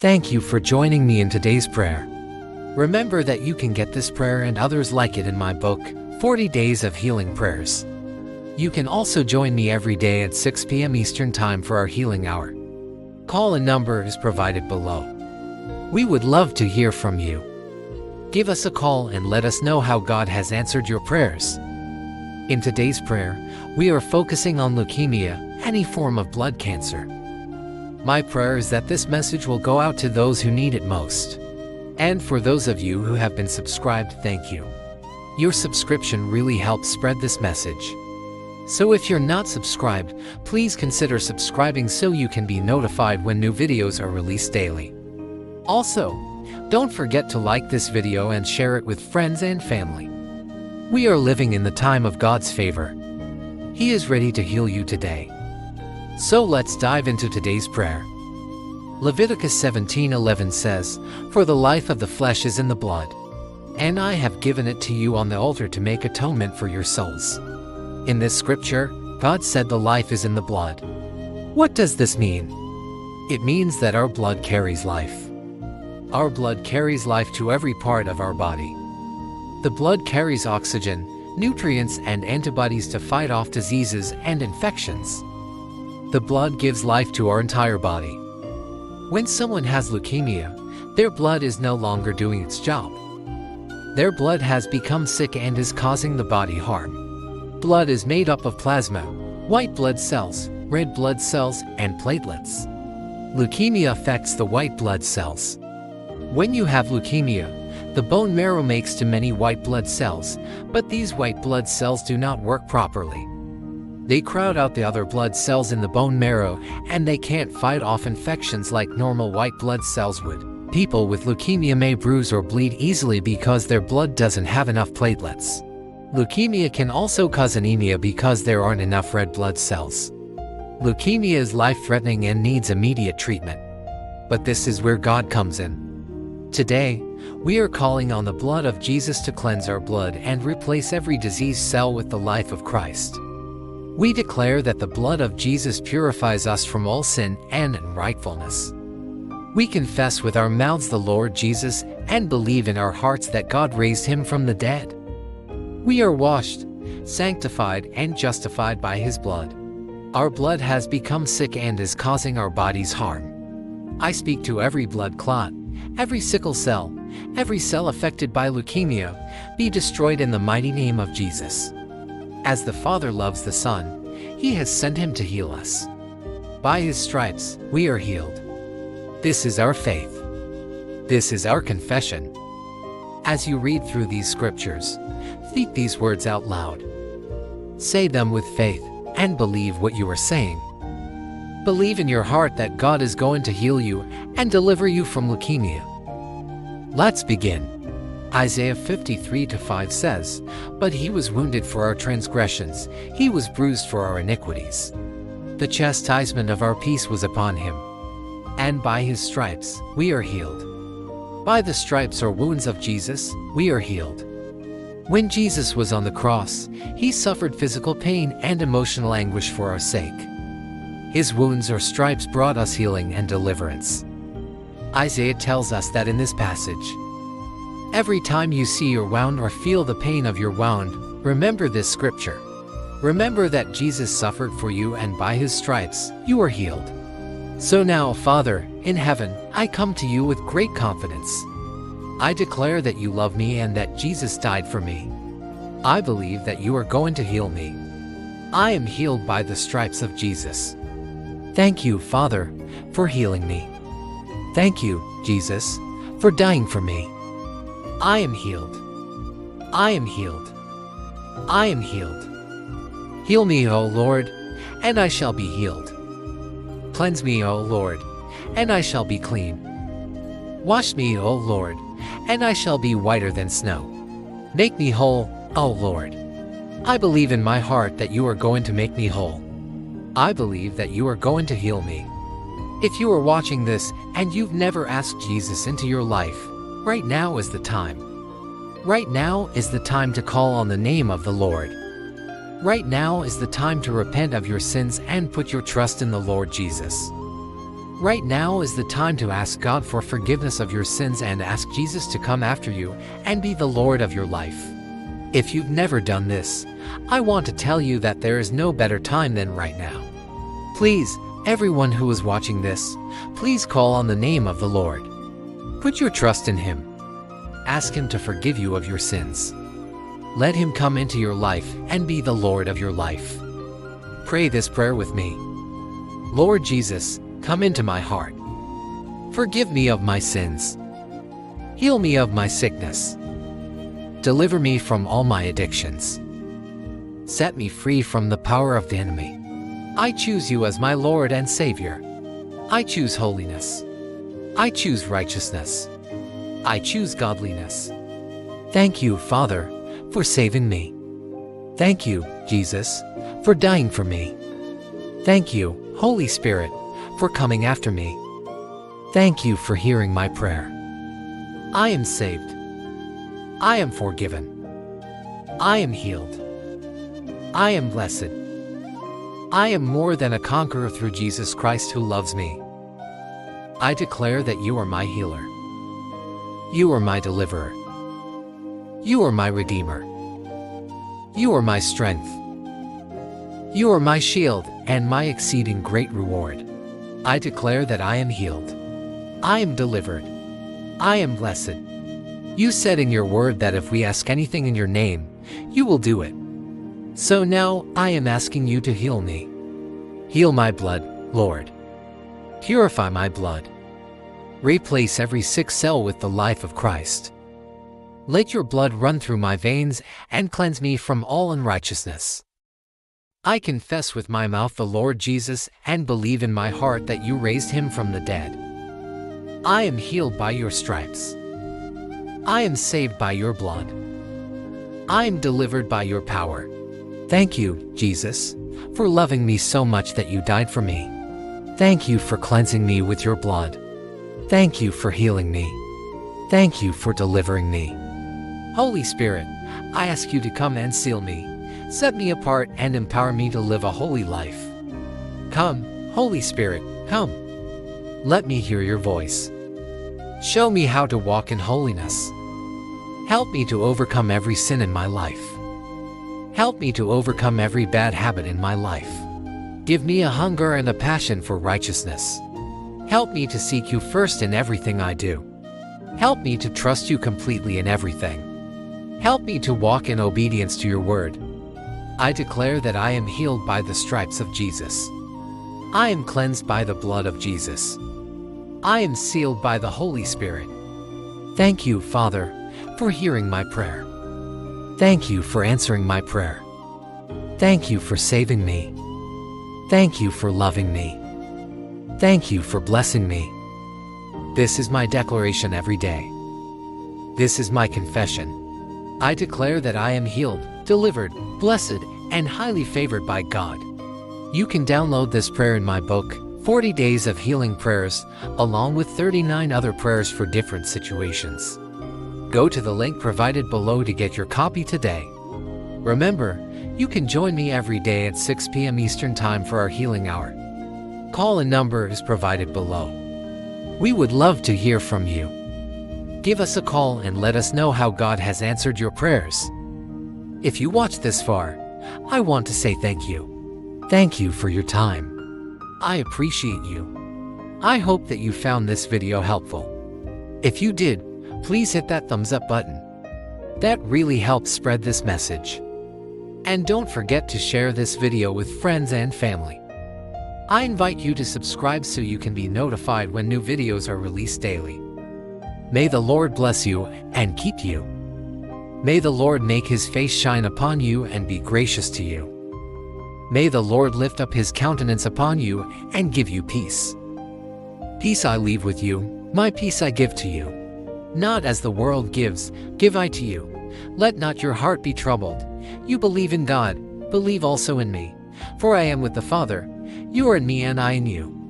Thank you for joining me in today's prayer. Remember that you can get this prayer and others like it in my book, 40 Days of Healing Prayers. You can also join me every day at 6 p.m. Eastern Time for our healing hour. Call and number is provided below. We would love to hear from you. Give us a call and let us know how God has answered your prayers. In today's prayer, we are focusing on leukemia, any form of blood cancer. My prayer is that this message will go out to those who need it most. And for those of you who have been subscribed, thank you. Your subscription really helps spread this message. So if you're not subscribed, please consider subscribing so you can be notified when new videos are released daily. Also, don't forget to like this video and share it with friends and family. We are living in the time of God's favor. He is ready to heal you today. So let's dive into today's prayer. Leviticus 17:11 says, "For the life of the flesh is in the blood, and I have given it to you on the altar to make atonement for your souls." In this scripture, God said the life is in the blood. What does this mean? It means that our blood carries life. Our blood carries life to every part of our body. The blood carries oxygen, nutrients, and antibodies to fight off diseases and infections. The blood gives life to our entire body. When someone has leukemia, their blood is no longer doing its job. Their blood has become sick and is causing the body harm. Blood is made up of plasma, white blood cells, red blood cells, and platelets. Leukemia affects the white blood cells. When you have leukemia, the bone marrow makes too many white blood cells, but these white blood cells do not work properly. They crowd out the other blood cells in the bone marrow, and they can't fight off infections like normal white blood cells would. People with leukemia may bruise or bleed easily because their blood doesn't have enough platelets. Leukemia can also cause anemia because there aren't enough red blood cells. Leukemia is life-threatening and needs immediate treatment. But this is where God comes in. Today, we are calling on the blood of Jesus to cleanse our blood and replace every diseased cell with the life of Christ. We declare that the blood of Jesus purifies us from all sin and unrightfulness. We confess with our mouths the Lord Jesus and believe in our hearts that God raised him from the dead. We are washed, sanctified, and justified by his blood. Our blood has become sick and is causing our bodies harm. I speak to every blood clot, every sickle cell, every cell affected by leukemia, be destroyed in the mighty name of Jesus. As the Father loves the Son, he has sent him to heal us. By his stripes, we are healed. This is our faith. This is our confession. As you read through these scriptures, speak these words out loud. Say them with faith and believe what you are saying. Believe in your heart that God is going to heal you and deliver you from leukemia. Let's begin. Isaiah 53:5 says, "But he was wounded for our transgressions, he was bruised for our iniquities. The chastisement of our peace was upon him, and by his stripes we are healed." By the stripes or wounds of Jesus, we are healed. When Jesus was on the cross, he suffered physical pain and emotional anguish for our sake. His wounds or stripes brought us healing and deliverance. Isaiah tells us that in this passage. Every time you see your wound or feel the pain of your wound, remember this scripture. Remember that Jesus suffered for you and by his stripes, you are healed. So now, Father, in heaven, I come to you with great confidence. I declare that you love me and that Jesus died for me. I believe that you are going to heal me. I am healed by the stripes of Jesus. Thank you, Father, for healing me. Thank you, Jesus, for dying for me. I am healed. I am healed. I am healed. Heal me, O Lord, and I shall be healed. Cleanse me, O Lord, and I shall be clean. Wash me, O Lord, and I shall be whiter than snow. Make me whole, O Lord. I believe in my heart that you are going to make me whole. I believe that you are going to heal me. If you are watching this and you've never asked Jesus into your life, right now is the time. Right now is the time to call on the name of the Lord. Right now is the time to repent of your sins and put your trust in the Lord Jesus. Right now is the time to ask God for forgiveness of your sins and ask Jesus to come after you and be the Lord of your life. If you've never done this, I want to tell you that there is no better time than right now. Please, everyone who is watching this, please call on the name of the Lord. Put your trust in Him. Ask Him to forgive you of your sins. Let Him come into your life and be the Lord of your life. Pray this prayer with me. Lord Jesus, come into my heart. Forgive me of my sins. Heal me of my sickness. Deliver me from all my addictions. Set me free from the power of the enemy. I choose you as my Lord and Savior. I choose holiness. I choose righteousness. I choose godliness. Thank you, Father, for saving me. Thank you, Jesus, for dying for me. Thank you, Holy Spirit, for coming after me. Thank you for hearing my prayer. I am saved. I am forgiven. I am healed. I am blessed. I am more than a conqueror through Jesus Christ who loves me. I declare that you are my healer. You are my deliverer. You are my redeemer. You are my strength. You are my shield and my exceeding great reward. I declare that I am healed. I am delivered. I am blessed. You said in your word that if we ask anything in your name, you will do it. So now I am asking you to heal me. Heal my blood, Lord. Purify my blood. Replace every sick cell with the life of Christ. Let your blood run through my veins and cleanse me from all unrighteousness. I confess with my mouth the Lord Jesus and believe in my heart that you raised him from the dead. I am healed by your stripes. I am saved by your blood. I am delivered by your power. Thank you, Jesus, for loving me so much that you died for me. Thank you for cleansing me with your blood. Thank you for healing me. Thank you for delivering me. Holy Spirit, I ask you to come and seal me, set me apart and empower me to live a holy life. Come, Holy Spirit, come. Let me hear your voice. Show me how to walk in holiness. Help me to overcome every sin in my life. Help me to overcome every bad habit in my life. Give me a hunger and a passion for righteousness. Help me to seek you first in everything I do. Help me to trust you completely in everything. Help me to walk in obedience to your word. I declare that I am healed by the stripes of Jesus. I am cleansed by the blood of Jesus. I am sealed by the Holy Spirit. Thank you, Father, for hearing my prayer. Thank you for answering my prayer. Thank you for saving me. Thank you for loving me. Thank you for blessing me. This is my declaration every day. This is my confession. I declare that I am healed, delivered, blessed, and highly favored by God. You can download this prayer in my book, 40 Days of Healing Prayers, along with 39 other prayers for different situations. Go to the link provided below to get your copy today. Remember, you can join me every day at 6 p.m. Eastern Time for our healing hour. Call-in number is provided below. We would love to hear from you. Give us a call and let us know how God has answered your prayers. If you watched this far, I want to say thank you. Thank you for your time. I appreciate you. I hope that you found this video helpful. If you did, please hit that thumbs up button. That really helps spread this message. And don't forget to share this video with friends and family. I invite you to subscribe so you can be notified when new videos are released daily. May the Lord bless you and keep you. May the Lord make his face shine upon you and be gracious to you. May the Lord lift up his countenance upon you and give you peace. Peace I leave with you, my peace I give to you. Not as the world gives, give I to you. Let not your heart be troubled. You believe in God, believe also in me. For I am with the Father, you are in me and I in you.